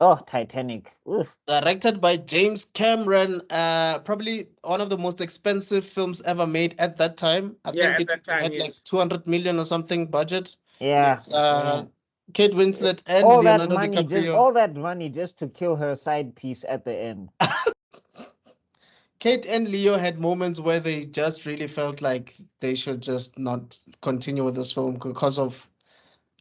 Oh, Titanic. Oof. Directed by James Cameron, probably one of the most expensive films ever made at that time. I Yeah, think at it that time, had like yes. 200 million or something budget. Yeah, Yes. Uh, yeah. Kate Winslet and All that Leonardo money, just DiCaprio. all that money just to kill her side piece at the end. Kate and Leo had moments where they just really felt like they should just not continue with this film because of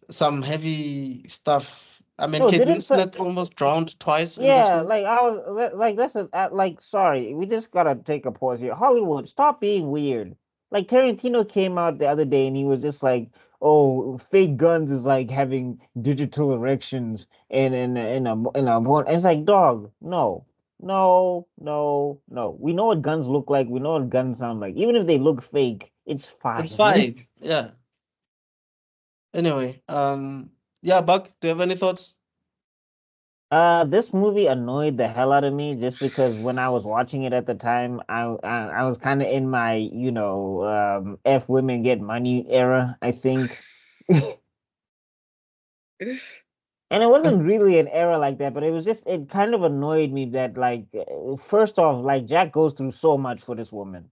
some heavy stuff. I mean, No, Kate didn't Winslet almost drowned twice in this yeah, film. like I was like that's like sorry, we just gotta take a pause here. Hollywood, stop being weird. Like Tarantino came out the other day and he was just like, "Oh, fake guns is like having digital erections in a born." It's like, dog, no, no, no, no. We know what guns look like. We know what guns sound like. Even if they look fake, it's It's fine. fine. Yeah. Anyway, yeah, Buck, do you have any thoughts? This movie annoyed the hell out of me just because when I was watching it at the time, I was kind of in my, F women get money era, I think. And it wasn't really an era like that, but it kind of annoyed me that, like, first off, like, Jack goes through so much for this woman.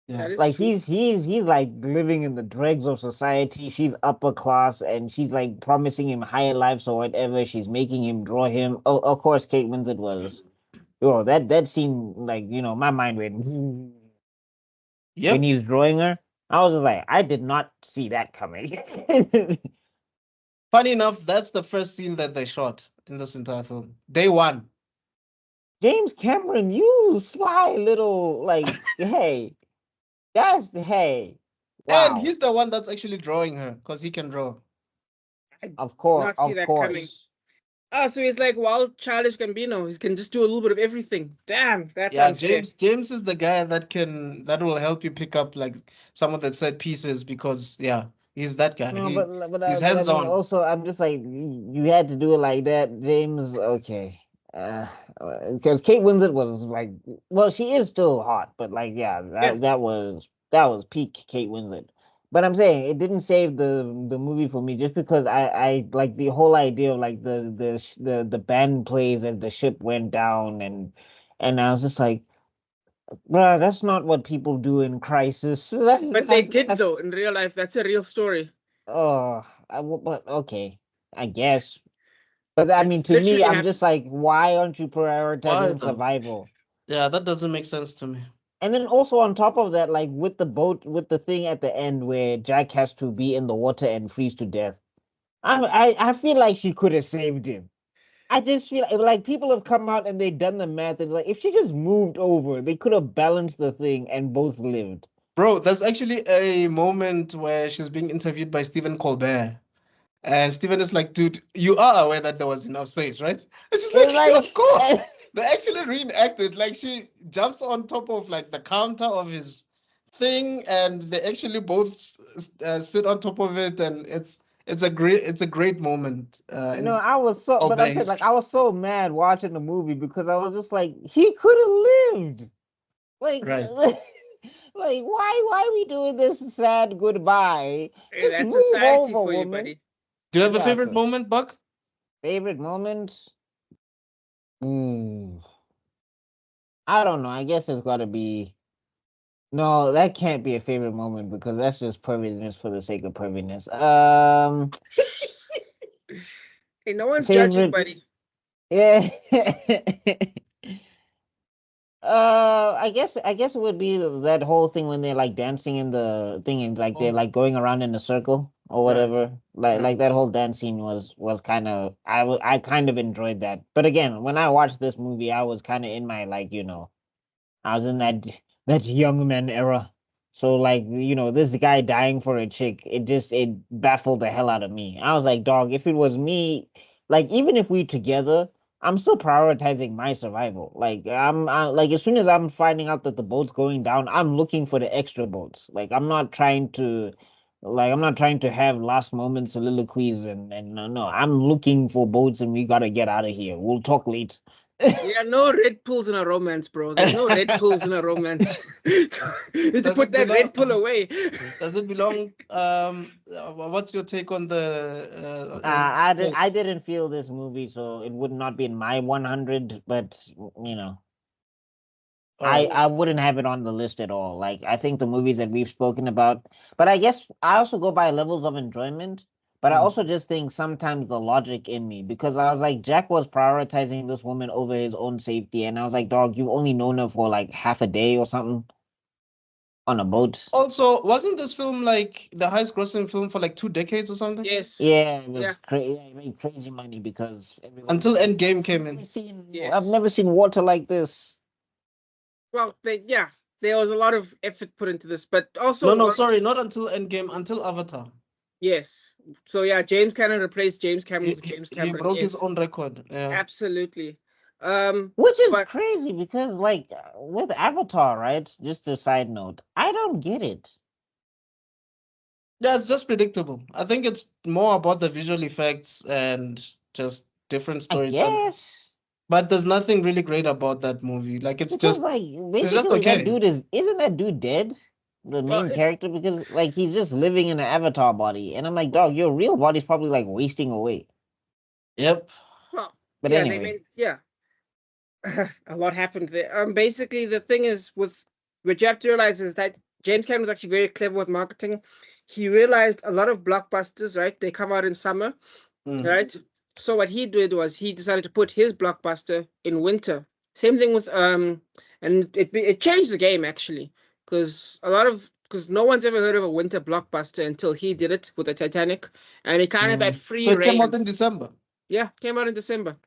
Yeah. That is Like, true. he's like living in the dregs of society. She's upper class and she's like promising him higher lives or whatever. She's making him draw him. Oh, of course, Kate Winslet was. Oh, that scene, like, my mind went when Yep. he's drawing her. I was just like, I did not see that coming. Funny enough, that's the first scene that they shot in this entire film. Day one. James Cameron, you sly little, like, hey, And wow. he's the one that's actually drawing her because he can draw. I did not see Of that coming. course. Oh, so he's like wild childish Gambino. He can just do a little bit of everything. Damn, that's Yeah, unfair. James is the guy that will help you pick up like some of the set pieces because yeah, he's that guy. No, He's but I hands mean, on. also, I'm just like, you had to do it like that, James. Okay, uh, because Kate Winslet was like, well, she is still hot, but like, yeah, Yeah. that was peak Kate Winslet. But I'm saying it didn't save the movie for me just because I like the whole idea of like the band plays as the ship went down and I was just like, bro, that's not what people do in crisis. But they did though in real life. That's a real story. Oh, but okay, I guess. But I It mean, to me, literally I'm just happened. like, why aren't you Why prioritizing though? survival? Yeah, that doesn't make sense to me. And then also on top of that, like with the boat, with the thing at the end where Jack has to be in the water and freeze to death, I feel like she could have saved him. I just feel like people have come out and they've done the math and like if she just moved over, they could have balanced the thing and both lived. Bro, there's actually a moment where she's being interviewed by Stephen Colbert. And Stephen is like, dude, you are aware that there was enough space, right? And she's It's like, of like course. They actually reenacted. Like she jumps on top of like the counter of his thing, and they actually both sit on top of it, and it's a great moment in I was so, but I'm Colbert saying like history. I was so mad watching the movie because I was just like, he could have lived. Like, Right. like why are we doing this sad goodbye? Hey, Just that's move society over, for you, woman. buddy. Do you have a Yeah. favorite So moment, Buck? favorite moment? Hmm. I don't know. I guess it's got to be. No, that can't be a favorite moment because that's just perviness for the sake of perviness. Hey, no one's judging, Favorite. buddy. Yeah. I guess it would be that whole thing when they're like dancing in the thing and like they're Oh, like going around in a circle or right. whatever. Like Right. like that whole dance scene was kind of I kind of enjoyed that. But again, when I watched this movie, I was kind of in my like I was in that young man era. So like this guy dying for a chick, it baffled the hell out of me. I was like, dog, if it was me, like even if we together, I'm still prioritizing my survival. Like like as soon as I'm finding out that the boat's going down, I'm looking for the extra boats. Like I'm not trying to Like I'm not trying to have last moment soliloquies and no, I'm looking for boats and we gotta get out of here. We'll talk late. Yeah, no red pulls in a romance, bro. There's no red pulls in a romance. You need to Does put it that red pull belong? away. Does it belong? What's your take on the I space? didn't feel this movie, so it would not be in my 100. But you know, All right. I wouldn't have it on the list at all. Like I think the movies that we've spoken about, but I guess I also go by levels of enjoyment. But I Mm. also just think sometimes the logic in me because I was like Jack was prioritizing this woman over his own safety, and I was like, dog, you've only known her for like half a day or something on a boat. Also, wasn't this film like the highest grossing film for like 2 decades or something? Yes. Yeah, it Yeah. was crazy. Yeah, it made crazy money because everyone Until was like, Endgame came in. I've Yes. never seen water like this. Well, there was a lot of effort put into this, but also No, sorry, not until Endgame, until Avatar. yes. So yeah, James Cameron replaced James Cameron with James He Cameron. broke his Yes, own record. Yeah. absolutely. Which is But crazy because, like, with Avatar, right? Just a side note, I don't get it. Yeah, it's just predictable. I think it's more about the visual effects and just different I storytelling. guess But there's nothing really great about that movie. Like because, like, it's just basically, that okay. dude isn't that dude dead? The well, main character, because like he's just living in an Avatar body, and I'm like, dog, your real body's probably like wasting away. Yep. well, But yeah, they anyway, made a lot happened there. Basically, the thing is with what you have to realize is that James Cameron was actually very clever with marketing. He realized a lot of blockbusters, right? They come out in summer, Mm. right? So what he did was he decided to put his blockbuster in winter. Same thing with and it changed the game actually, because no one's ever heard of a winter blockbuster until he did it with the Titanic, and it kind of had So free it came reign. out in December. Yeah, came out in December.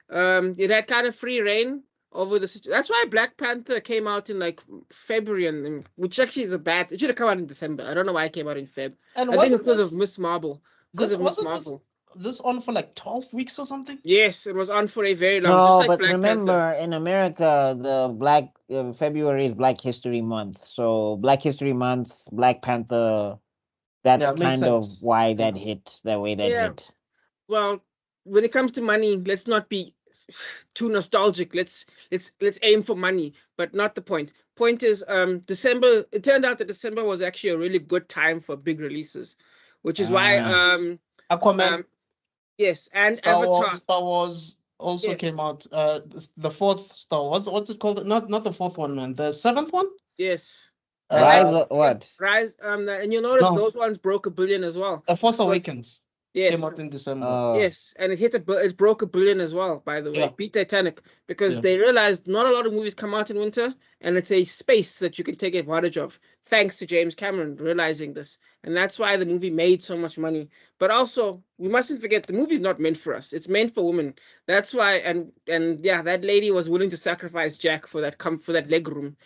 It had kind of free reign over the. That's why Black Panther came out in like February, which actually is a bad. It should have come out in December. I don't know why it came out in Feb. And I think it's wasn't because of this Miss Marvel. Because this of Miss wasn't this Marvel. this on for like 12 weeks or something? Yes, it was on for a very long, just no, like but Black Panther. remember, in America, the Black February is Black History Month, so Black History Month, Black Panther. That's Yeah, makes kind of sense. why Yeah. that hit the way that Yeah. hit. Well, when it comes to money, let's not be too nostalgic. Let's aim for money, but not the point. Point is, December. It turned out that December was actually a really good time for big releases, which is why Ah. Aquaman, yes, and Avatar. Star Wars also Yes, came out. The fourth Star Wars. What's it called? Not the fourth one, man. The seventh one. yes. Rise Uh, of what? Rise. And you'll notice no, those ones broke a billion as well. The Force But Awakens came yes, out in December. yes, and it broke a billion as well, by the way. Yeah, Beat Titanic because yeah. they realized not a lot of movies come out in winter, and it's a space that you can take advantage of, thanks to James Cameron realizing this. And that's why the movie made so much money. But also, we mustn't forget the movie's not meant for us. It's meant for women. That's why and yeah, that lady was willing to sacrifice Jack for that leg room.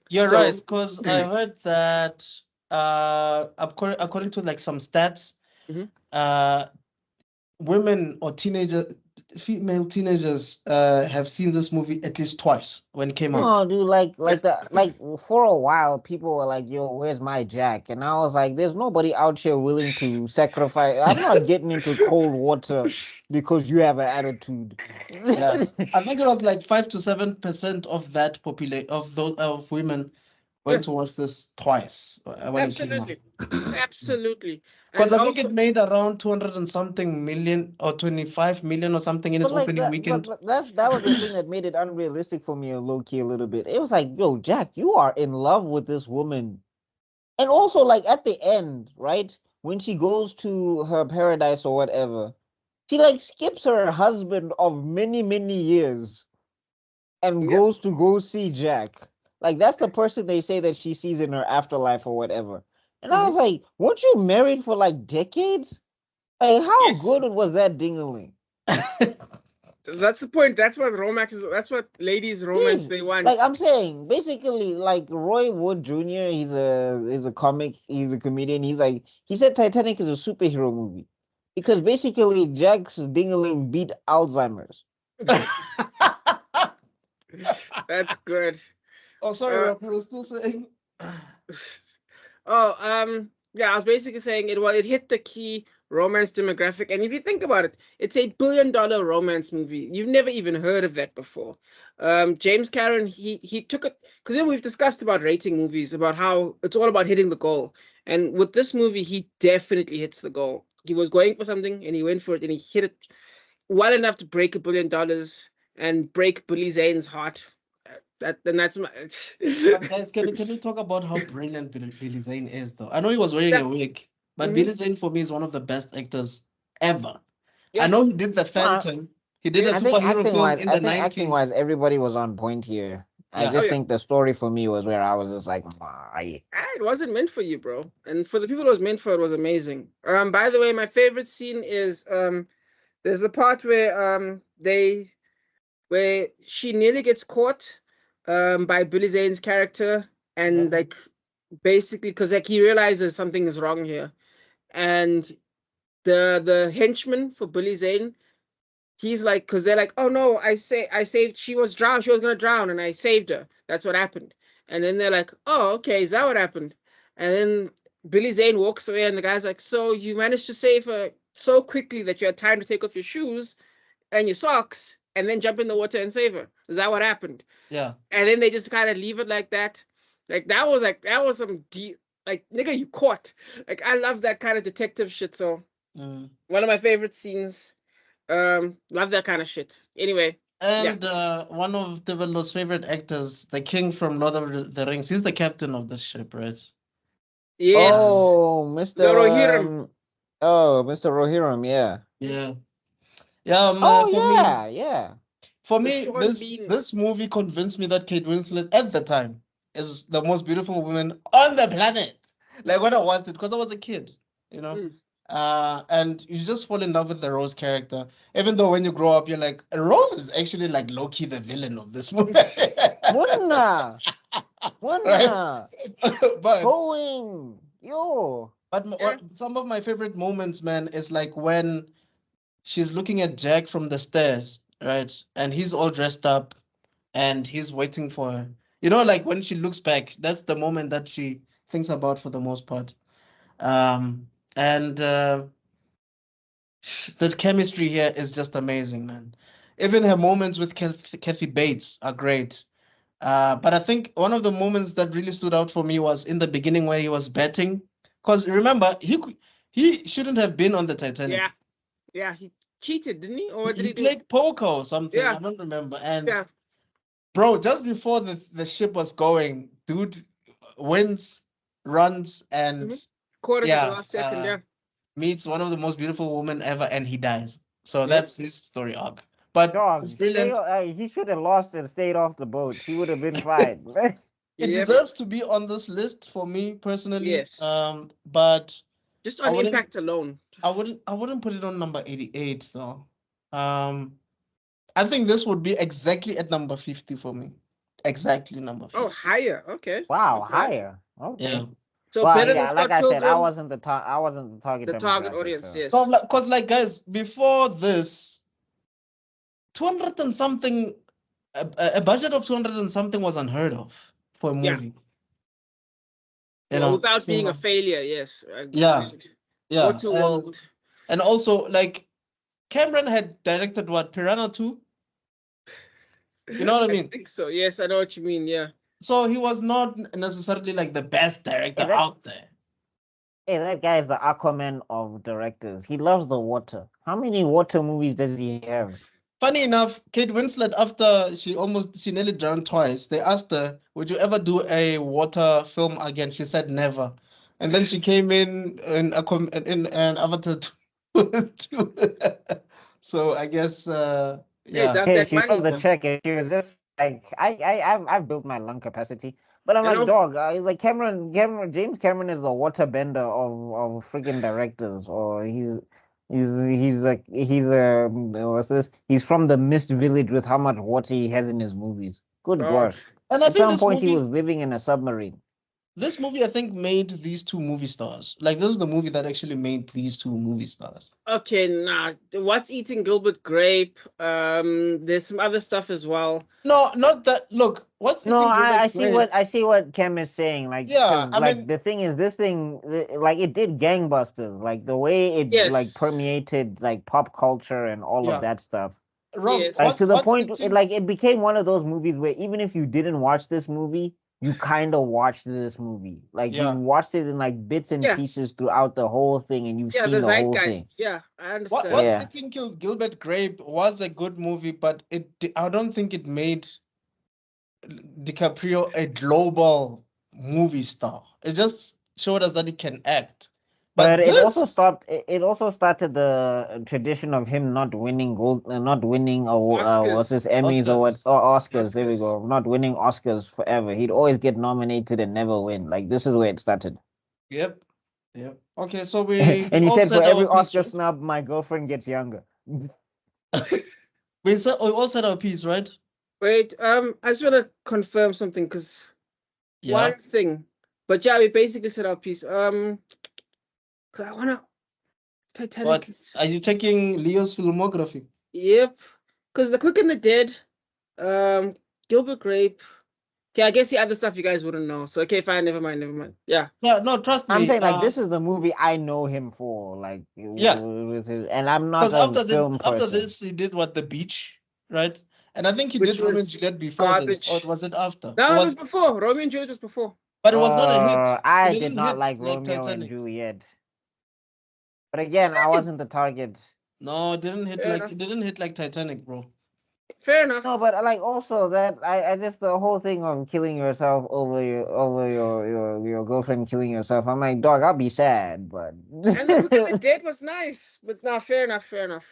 You're So right, because I heard that according to like some stats, Mhm. women or female teenagers have seen this movie at least twice when it came No, out. dude, like for a while, people were like, "Yo, where's my Jack?" And I was like, "There's nobody out here willing to sacrifice. I'm not getting into cold water because you have an attitude." Yeah, I think it was like 5 to 7% of that population of women yeah, went to watch this twice when it came out. absolutely, absolutely, Because and I think it also made around 200 and something million or 25 million or something in its But like opening that, weekend. but that was the thing that made it unrealistic for me a low key a little bit. It was like, "Yo, Jack, you are in love with this woman," and also like at the end, right when she goes to her paradise or whatever, she like skips her husband of many years and yeah. goes to go see Jack. Like that's the person they say that she sees in her afterlife or whatever. And I Mhm. was like, weren't you married for like decades? Like, how Yes, good was that dingaling? that's the point. That's what romance is. That's what ladies romance Yes. they Like want. I'm saying, basically, like Roy Wood Jr., he's a comic, he's a comedian. He said Titanic is a superhero movie. Because basically Jack's dingaling beat Alzheimer's. That's good. Oh, sorry, Uh, Rob, you were still saying. oh, Yeah, I was basically saying it hit the key romance demographic. And if you think about it, it's a billion-dollar romance movie. You've never even heard of that before. James Cameron, he took it because we've discussed about rating movies, about how it's all about hitting the goal. And with this movie, he definitely hits the goal. He was going for something and he went for it and he hit it well enough to break $1 billion and break Billy Zane's heart. That's my But guys, can you talk about how brilliant Billy Zane is, though? I know he was wearing a Yeah. wig, but Mhm. Billy Zane for me is one of the best actors ever. I Yeah. know he did The Well, Phantom. He did a Yes. I think superhero acting film wise, in I the think acting wise, 90s. everybody was on point here. I Yeah. Oh just yeah. think the story for me was where I was just like, It wasn't meant for you, bro. And for the people it was meant for, it was amazing. By the way, my favorite scene is there's the part where she nearly gets caught by Billy Zane's character, and Yeah. like basically because like he realizes something is wrong here. And the henchman for Billy Zane, he's like, because they're like, oh no, I saved, she was drowned, she was gonna drown, and I saved her. That's what happened. And then they're like, oh, okay, is that what happened? And then Billy Zane walks away, and the guy's like, so you managed to save her so quickly that you had time to take off your shoes and your socks and then jump in the water and save her. Is that what happened? Yeah. And then they just kind of leave it like that. That was some deep, like, nigga, you caught. Like, I love that kind of detective shit. So Mm. one of my favorite scenes. Love that kind of shit. Anyway, yeah. And one of Develo's favorite actors, the king from Lord of the Rings, he's the captain of this ship, right? Yes. oh, The Rohirrim. Mr. Rohirrim, yeah. Yeah. Yeah, Oh for me, yeah. The this Sean Bean. this movie convinced me that Kate Winslet at the time is the most beautiful woman on the planet. Like when I watched it, because I was a kid, you know. Mm. And you just fall in love with the Rose character, even though when you grow up, you're like, Rose is actually like low-key the villain of this movie. Munna, Right? Munna, But going, yo. Yeah. some of my favorite moments, man, is like when she's looking at Jack from the stairs, right? And he's all dressed up and he's waiting for her. You know, like when she looks back, that's the moment that she thinks about for the most part. And the chemistry here is just amazing, man. Even her moments with Kathy Bates are great. But I think one of the moments that really stood out for me was in the beginning where he was betting. Because remember, he shouldn't have been on the Yeah. Titanic. Yeah. He cheated, didn't he? Or what did He he do? played poker or something. Yeah. I don't remember. And Yeah. bro, just before the ship was going, dude wins, runs, and Mhm. Caught it at the yeah, last second. Yeah. meets one of the most beautiful women ever, and he dies. So Yep. that's his story arc. But it's Dog, brilliant. he should have lost and stayed off the boat. He would have been fine. It Yep. deserves to be on this list for me personally. Yes. But Just I on wouldn't impact alone. I wouldn't put it on number 88 though. I think this would be exactly at number 50 for me. Exactly number Oh, 50. higher. Okay. Wow, Not bad. higher. Okay. Yeah. So Well, better than yeah, like Scott I said, Pilgrim, I wasn't the target the target demographic, audience. so Yes. So, because like guys, before this, 200 and something, a budget of 200 and something was unheard of for a Yeah. movie. You Well, know, without being a cinema. failure. Yes. Yeah, yeah. Waterworld. And also, like, Cameron had directed what, Piranha 2? You know what I I mean? think so. Yes, I know what you mean. Yeah. So he was not necessarily like the best director Hey, that- out there. that guy is the Aquaman of directors. He loves the water. How many water movies does he have? Funny enough, Kate Winslet, after she nearly drowned twice, they asked her, would you ever do a water film again? She said never. And then she came in in an Avatar 2. So I guess Hey, yeah. dog, Hey, that she money. felt the check and she was just like, I've built my lung capacity. But I'm And like, also, dog, like James Cameron is the waterbender of freaking directors, or he's what's this? He's from the mist village with how much water he has in his movies. Good oh, gosh. And I At think some this point he movie, was living in a submarine. This movie, I think, made these two movie stars. Like, this is the movie that actually made these two movie stars. Okay, nah. What's Eating Gilbert Grape? There's some other stuff as well. No, not that. Look, what's No, Eating Gilbert I see Grape? what Kem is saying. Like, Yeah, because I like mean, the thing is, this thing like it did gangbusters. Like the way it like Yes. permeated like pop culture and all of yeah. that stuff. Rob, Yes. Like to the what's point, Eating? like it became one of those movies where even if you didn't watch this movie, you kind of watched this movie. Like you Yeah. watched it in like bits and Yeah. pieces throughout the whole thing, and you've Yeah, seen the the whole thing. Zeitgeist. Yeah, I What's understand. Yeah. Eating Gilbert Grape was a good movie, but I don't think it made DiCaprio a global movie star. It just showed us that he can act. But But it also this, stopped. It also started the tradition of him not winning gold, not winning what's Oscars. his Emmys or what Oscars. or Oscars. There we Oscars. go. Not winning Oscars forever. He'd always get nominated and never win. Like this is where it started. Yep. Yep. Okay, so we And he all said, for said our every piece, Oscar right? snub, my girlfriend gets younger. We all said our piece, right? Wait, I just want to confirm something because Yeah. one thing. But yeah, we basically said our piece. 'Cause I wanna Titanic What is are you checking Leo's filmography? yep. Because The Quick and the Dead, Gilbert Grape. Okay, I guess the other stuff you guys wouldn't know. So okay, fine, never mind, never mind. Yeah. Yeah, no, trust I'm me. saying like this is the movie I know him for. Like Yeah, with his, and I'm not because a film after person. this he did what, The Beach, right? And I think he Which did Romeo and was Juliet before this, or garbage. was it after? No, it was before. Romeo and Juliet was before. But it was not a hit. It I did didn't not hit like like Romeo and Titanic. Juliet. But again, I Hey, wasn't the target. No, it didn't hit fair enough. Titanic, bro. Fair enough. No, but like also that I just the whole thing of killing yourself over your girlfriend killing yourself. I'm like, dog, I'll be sad, but And The Quick and the Dead was nice. But no, fair enough, fair enough.